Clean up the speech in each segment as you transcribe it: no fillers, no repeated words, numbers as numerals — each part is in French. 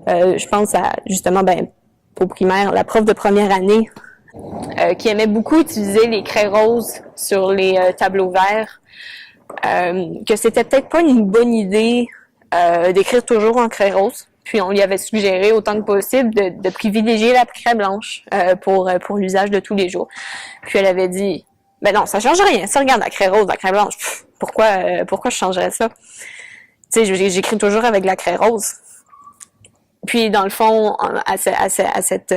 Je pense à, justement, au primaire, la prof de première année qui aimait beaucoup utiliser les craies roses sur les tableaux verts, que c'était peut-être pas une bonne idée d'écrire toujours en craie rose. Puis on lui avait suggéré autant que possible de privilégier la craie blanche pour l'usage de tous les jours. Puis elle avait dit, ben non, ça change rien. Ça, regarde la craie rose, la craie blanche. Pourquoi je changerais ça? Tu sais, j'écris toujours avec la craie rose. Puis dans le fond, à cette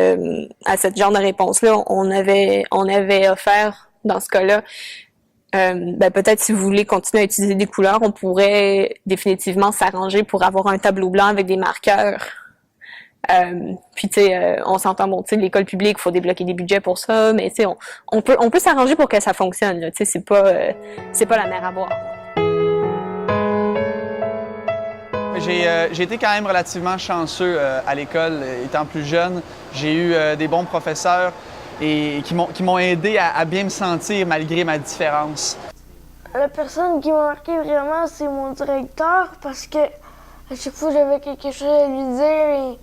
genre de réponse-là, on avait offert dans ce cas-là, peut-être si vous voulez continuer à utiliser des couleurs, on pourrait définitivement s'arranger pour avoir un tableau blanc avec des marqueurs. Puis tu sais, on s'entend, bon, tu sais, l'école publique, il faut débloquer des budgets pour ça, mais tu sais, on peut s'arranger pour que ça fonctionne. Tu sais, c'est pas la mer à boire. J'ai été quand même relativement chanceux à l'école, étant plus jeune. J'ai eu des bons professeurs et qui m'ont aidé à bien me sentir malgré ma différence. La personne qui m'a marqué vraiment, c'est mon directeur, parce que à chaque fois que j'avais quelque chose à lui dire,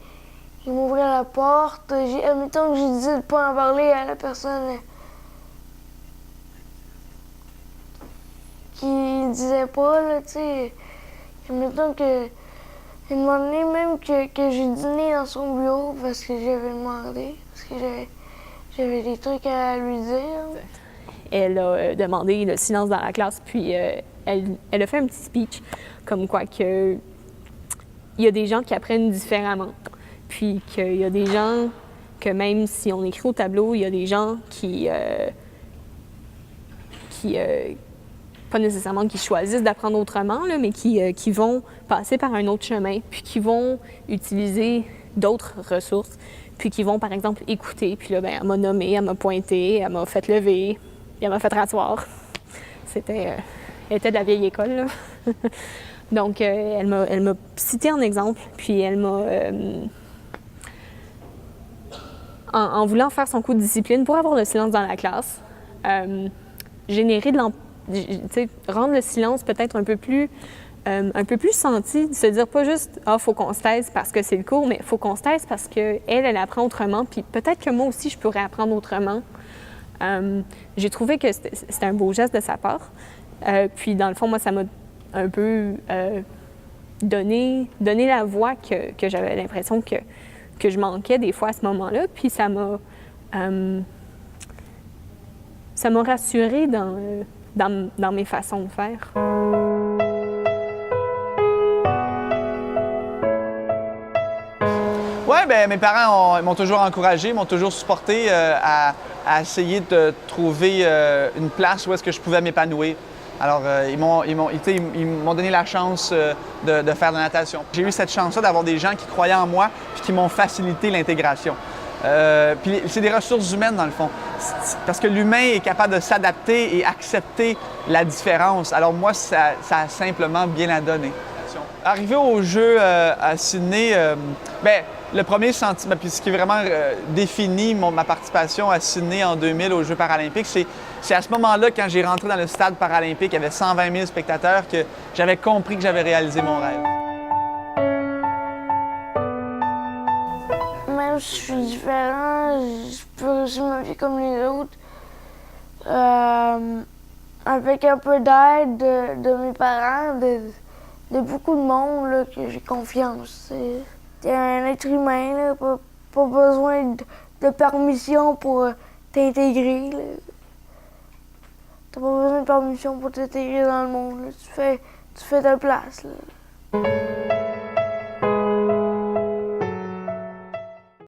il m'ouvrait la porte. Admettons que je disais de ne pas en parler à la personne qui disait pas, là, tu sais. Admettons que il m'a demandé même que j'ai dîné dans son bureau parce que j'avais demandé, parce que j'avais des trucs à lui dire. Elle a demandé le silence dans la classe, puis elle a fait un petit speech comme quoi que il y a des gens qui apprennent différemment, puis qu'il y a des gens que même si on écrit au tableau, il y a des gens qui pas nécessairement qui choisissent d'apprendre autrement, là, mais qui vont passer par un autre chemin, puis qui vont utiliser d'autres ressources, puis qui vont, par exemple, écouter. Puis là, elle m'a nommé, elle m'a pointé, elle m'a fait lever, puis elle m'a fait rasseoir. Elle était de la vieille école, là. Donc, elle m'a cité en exemple, puis elle m'a... en voulant faire son coup de discipline pour avoir le silence dans la classe, générer de rendre le silence peut-être un peu plus senti, de se dire pas juste « Ah, faut qu'on se taise parce que c'est le cours », mais « Faut qu'on se taise parce qu'elle apprend autrement, puis peut-être que moi aussi, je pourrais apprendre autrement. » J'ai trouvé que c'était un beau geste de sa part. Puis dans le fond, moi, ça m'a un peu donné la voix que j'avais l'impression que je manquais des fois à ce moment-là. Puis ça m'a rassurée dans mes façons de faire. Oui, mes parents m'ont toujours encouragé, m'ont toujours supporté à essayer de trouver une place où est-ce que je pouvais m'épanouir. Alors, ils m'ont donné la chance de faire de la natation. J'ai eu cette chance-là d'avoir des gens qui croyaient en moi et qui m'ont facilité l'intégration. Puis c'est des ressources humaines, dans le fond. Parce que l'humain est capable de s'adapter et accepter la différence. Alors moi, ça a simplement bien à donner. Arrivé au jeu à Sydney, le premier sentiment, puis ce qui est vraiment défini ma participation à Sydney en 2000 aux Jeux paralympiques, c'est à ce moment-là, quand j'ai rentré dans le stade paralympique, il y avait 120 000 spectateurs, que j'avais compris que j'avais réalisé mon rêve. Même si je suis différent, je peux réussir ma vie comme les autres. Avec un peu d'aide de mes parents, de beaucoup de monde là, que j'ai confiance. T'es un être humain, là, pas besoin de permission pour t'intégrer. T'as pas besoin de permission pour t'intégrer dans le monde. Là. Tu fais ta place. Là.